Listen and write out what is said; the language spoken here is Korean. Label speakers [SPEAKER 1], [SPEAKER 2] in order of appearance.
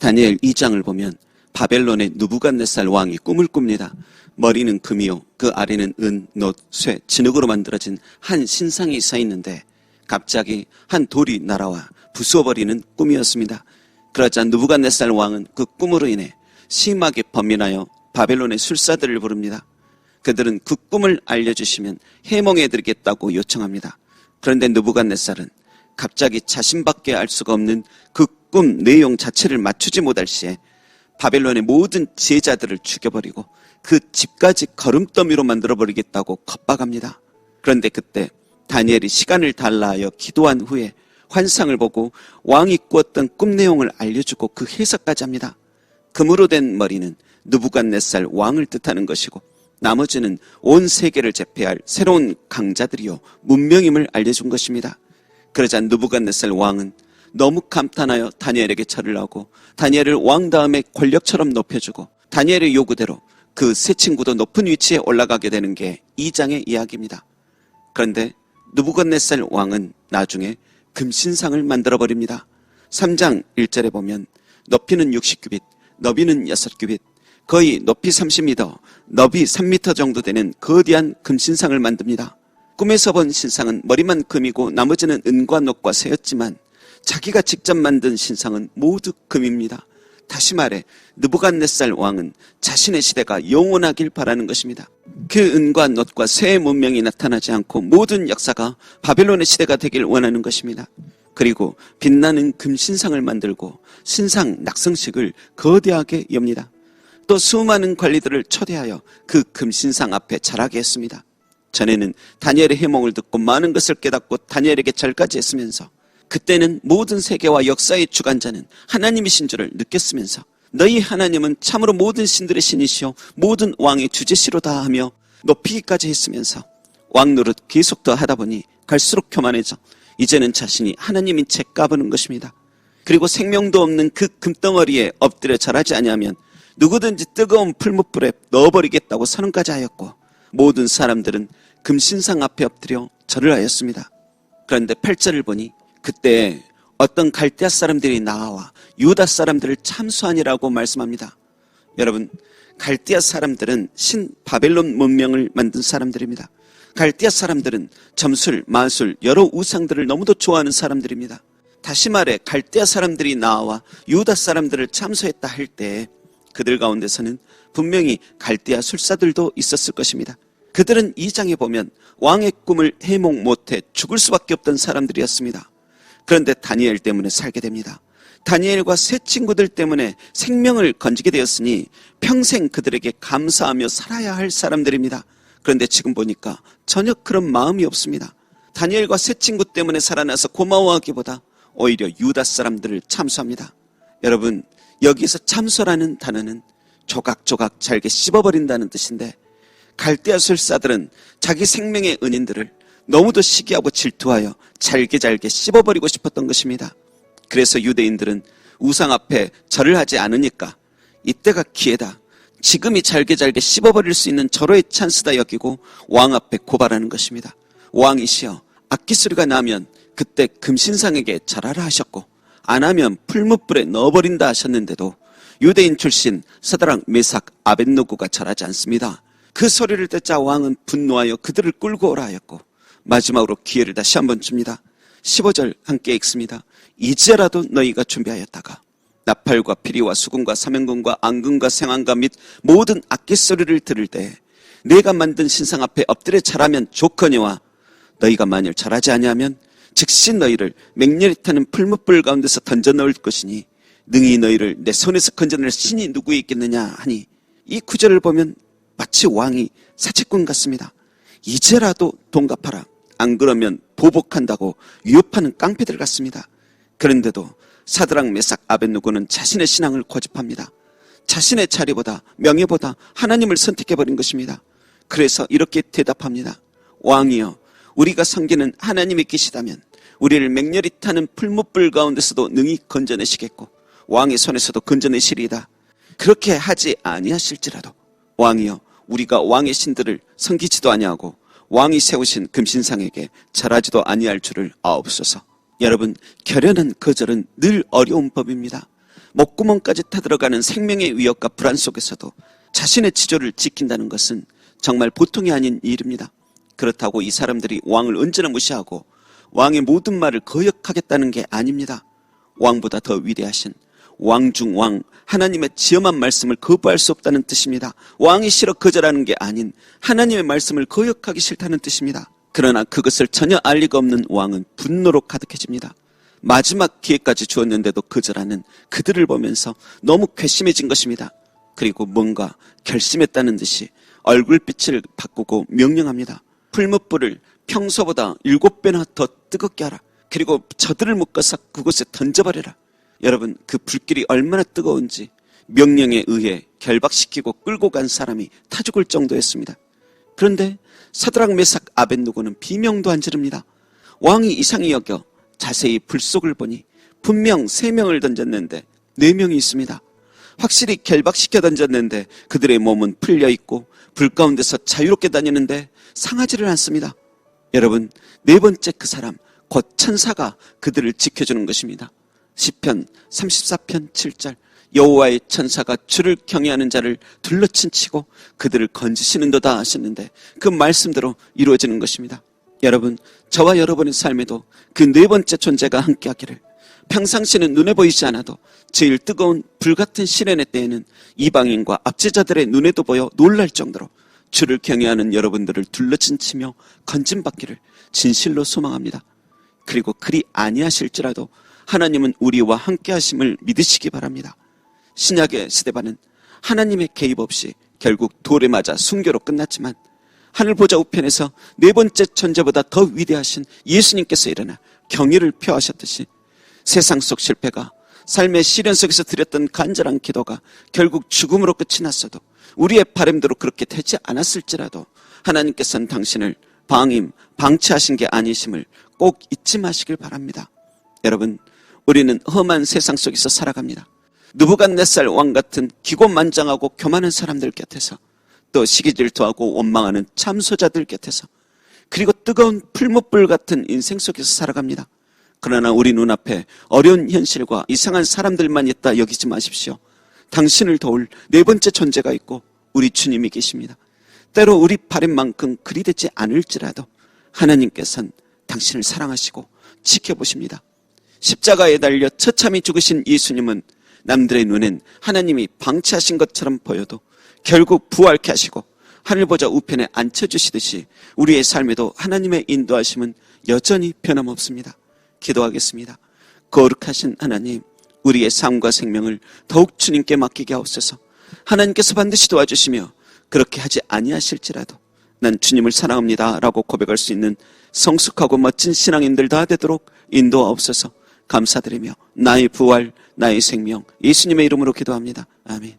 [SPEAKER 1] 다니엘 2장을 보면 바벨론의 느부갓네살 왕이 꿈을 꿉니다. 머리는 금이요, 그 아래는 은, 놋, 쇠, 진흙으로 만들어진 한 신상이 서 있는데 갑자기 한 돌이 날아와 부수어버리는 꿈이었습니다. 그러자 느부갓네살 왕은 그 꿈으로 인해 심하게 번민하여 바벨론의 술사들을 부릅니다. 그들은 그 꿈을 알려주시면 해몽해드리겠다고 요청합니다. 그런데 느부갓네살은 갑자기 자신밖에 알 수가 없는 그 꿈 내용 자체를 맞추지 못할 시에 바벨론의 모든 제자들을 죽여버리고 그 집까지 거름더미로 만들어버리겠다고 겁박합니다. 그런데 그때 다니엘이 시간을 달라 하여 기도한 후에 환상을 보고 왕이 꾸었던 꿈 내용을 알려주고 그 해석까지 합니다. 금으로 된 머리는 느부갓네살 왕을 뜻하는 것이고 나머지는 온 세계를 제패할 새로운 강자들이요 문명임을 알려준 것입니다. 그러자 느부갓네살 왕은 너무 감탄하여 다니엘에게 절을 하고 다니엘을 왕 다음에 권력처럼 높여주고 다니엘의 요구대로 그 세 친구도 높은 위치에 올라가게 되는 게 2장의 이야기입니다. 그런데 느부갓네살 왕은 나중에 금신상을 만들어버립니다. 3장 1절에 보면 높이는 60규빗, 너비는 6규빗, 거의 높이 30m, 너비 3m 정도 되는 거대한 금신상을 만듭니다. 꿈에서 본 신상은 머리만 금이고 나머지는 은과 놋과 쇠였지만 자기가 직접 만든 신상은 모두 금입니다. 다시 말해 느부갓네살 왕은 자신의 시대가 영원하길 바라는 것입니다. 그 은과 놋과 쇠의 문명이 나타나지 않고 모든 역사가 바벨론의 시대가 되길 원하는 것입니다. 그리고 빛나는 금신상을 만들고 신상 낙성식을 거대하게 엽니다. 또 수많은 관리들을 초대하여 그 금신상 앞에 절하게 했습니다. 전에는 다니엘의 해몽을 듣고 많은 것을 깨닫고 다니엘에게 절까지 했으면서 그때는 모든 세계와 역사의 주관자는 하나님이신 줄을 느꼈으면서 너희 하나님은 참으로 모든 신들의 신이시오 모든 왕의 주제시로다 하며 높이기까지 했으면서 왕 노릇 계속 더 하다 보니 갈수록 교만해져 이제는 자신이 하나님인 채 까부는 것입니다. 그리고 생명도 없는 그 금덩어리에 엎드려 절하지 아니하면 누구든지 뜨거운 풀무불에 넣어버리겠다고 선언까지 하였고 모든 사람들은 금신상 앞에 엎드려 절을 하였습니다. 그런데 8절을 보니 그때 어떤 갈대아 사람들이 나와 유다 사람들을 참수하니라고 말씀합니다. 여러분, 갈대아 사람들은 신 바벨론 문명을 만든 사람들입니다. 갈대아 사람들은 점술, 마술, 여러 우상들을 너무도 좋아하는 사람들입니다. 다시 말해 갈대아 사람들이 나와 유다 사람들을 참수했다 할 때 그들 가운데서는 분명히 갈대아 술사들도 있었을 것입니다. 그들은 2장에 보면 왕의 꿈을 해몽 못해 죽을 수밖에 없던 사람들이었습니다. 그런데 다니엘 때문에 살게 됩니다. 다니엘과 세 친구들 때문에 생명을 건지게 되었으니 평생 그들에게 감사하며 살아야 할 사람들입니다. 그런데 지금 보니까 전혀 그런 마음이 없습니다. 다니엘과 세 친구 때문에 살아나서 고마워하기보다 오히려 유다 사람들을 참수합니다. 여러분, 여기서 참수라는 단어는 조각조각 잘게 씹어버린다는 뜻인데 갈대아 술사들은 자기 생명의 은인들을 너무도 시기하고 질투하여 잘게 씹어버리고 싶었던 것입니다. 그래서 유대인들은 우상 앞에 절을 하지 않으니까 이때가 기회다. 지금이 잘게 씹어버릴 수 있는 절호의 찬스다 여기고 왕 앞에 고발하는 것입니다. 왕이시여, 악기 소리가 나면 그때 금신상에게 절하라 하셨고 안 하면 풀무불에 넣어버린다 하셨는데도 유대인 출신 사드락, 메삭, 아벳느고가 절하지 않습니다. 그 소리를 듣자 왕은 분노하여 그들을 끌고 오라 하였고 마지막으로 기회를 다시 한번 줍니다. 15절 함께 읽습니다. 이제라도 너희가 준비하였다가 나팔과 피리와 수금과 사면금과 앙금과 생황과 및 모든 악기 소리를 들을 때 내가 만든 신상 앞에 엎드려 절하면 좋거니와 너희가 만일 절하지 아니하면 즉시 너희를 맹렬히 타는 풀무불 가운데서 던져 넣을 것이니 능히 너희를 내 손에서 건져낼 신이 누구에 있겠느냐 하니 이 구절을 보면 마치 왕이 사채꾼 같습니다. 이제라도 돈 갚아라. 안 그러면 보복한다고 위협하는 깡패들 같습니다. 그런데도 사드락, 메삭, 아벳느고는 자신의 신앙을 고집합니다. 자신의 자리보다 명예보다 하나님을 선택해버린 것입니다. 그래서 이렇게 대답합니다. 왕이여, 우리가 섬기는 하나님이 계시다면 우리를 맹렬히 타는 풀무불 가운데서도 능히 건져내시겠고 왕의 손에서도 건져내시리이다. 그렇게 하지 아니하실지라도 왕이여, 우리가 왕의 신들을 섬기지도 아니하고 왕이 세우신 금신상에게 절하지도 아니할 줄을 아옵소서. 여러분, 결연한 거절은 늘 어려운 법입니다. 목구멍까지 타들어가는 생명의 위협과 불안 속에서도 자신의 지조를 지킨다는 것은 정말 보통이 아닌 일입니다. 그렇다고 이 사람들이 왕을 언제나 무시하고 왕의 모든 말을 거역하겠다는 게 아닙니다. 왕보다 더 위대하신 왕 중 왕 하나님의 지엄한 말씀을 거부할 수 없다는 뜻입니다. 왕이 싫어 거절하는 게 아닌 하나님의 말씀을 거역하기 싫다는 뜻입니다. 그러나 그것을 전혀 알 리가 없는 왕은 분노로 가득해집니다. 마지막 기회까지 주었는데도 거절하는 그들을 보면서 너무 괘씸해진 것입니다. 그리고 뭔가 결심했다는 듯이 얼굴빛을 바꾸고 명령합니다. 풀무불을 평소보다 7배나 더 뜨겁게 하라. 그리고 저들을 묶어서 그곳에 던져버려라. 여러분, 그 불길이 얼마나 뜨거운지 명령에 의해 결박시키고 끌고 간 사람이 타 죽을 정도였습니다. 그런데 사드락, 메삭, 아벳느고는 비명도 안 지릅니다. 왕이 이상히 여겨 자세히 불 속을 보니 분명 3명을 던졌는데 4명이 있습니다. 확실히 결박시켜 던졌는데 그들의 몸은 풀려있고 불 가운데서 자유롭게 다니는데 상하지를 않습니다. 여러분, 4번째 그 사람 곧 천사가 그들을 지켜주는 것입니다. 시편 34편 7절 여호와의 천사가 주를 경외하는 자를 둘러친치고 그들을 건지시는도다 하셨는데 그 말씀대로 이루어지는 것입니다. 여러분, 저와 여러분의 삶에도 그 4번째 존재가 함께하기를, 평상시는 눈에 보이지 않아도 제일 뜨거운 불같은 시련의 때에는 이방인과 압제자들의 눈에도 보여 놀랄 정도로 주를 경외하는 여러분들을 둘러친치며 건짐받기를 진실로 소망합니다. 그리고 그리 아니하실지라도 하나님은 우리와 함께 하심을 믿으시기 바랍니다. 신약의 스데반은 하나님의 개입 없이 결국 돌에 맞아 순교로 끝났지만 하늘 보좌 우편에서 4번째 존재보다 더 위대하신 예수님께서 일어나 경의를 표하셨듯이 세상 속 실패가, 삶의 시련 속에서 드렸던 간절한 기도가 결국 죽음으로 끝이 났어도 우리의 바람대로 그렇게 되지 않았을지라도 하나님께서는 당신을 방치하신 게 아니심을 꼭 잊지 마시길 바랍니다. 여러분, 우리는 험한 세상 속에서 살아갑니다. 느부갓네살 왕 같은 기고만장하고 교만한 사람들 곁에서, 또 시기질투하고 원망하는 참소자들 곁에서, 그리고 뜨거운 풀무불 같은 인생 속에서 살아갑니다. 그러나 우리 눈앞에 어려운 현실과 이상한 사람들만 있다 여기지 마십시오. 당신을 도울 4번째 존재가 있고 우리 주님이 계십니다. 때로 우리 바람만큼 그리 되지 않을지라도 하나님께서는 당신을 사랑하시고 지켜보십니다. 십자가에 달려 처참히 죽으신 예수님은 남들의 눈엔 하나님이 방치하신 것처럼 보여도 결국 부활케 하시고 하늘 보좌 우편에 앉혀주시듯이 우리의 삶에도 하나님의 인도하심은 여전히 변함없습니다. 기도하겠습니다. 거룩하신 하나님, 우리의 삶과 생명을 더욱 주님께 맡기게 하옵소서. 하나님께서 반드시 도와주시며 그렇게 하지 아니하실지라도 난 주님을 사랑합니다 라고 고백할 수 있는 성숙하고 멋진 신앙인들 다 되도록 인도하옵소서. 감사드리며 나의 부활, 나의 생명, 예수님의 이름으로 기도합니다. 아멘.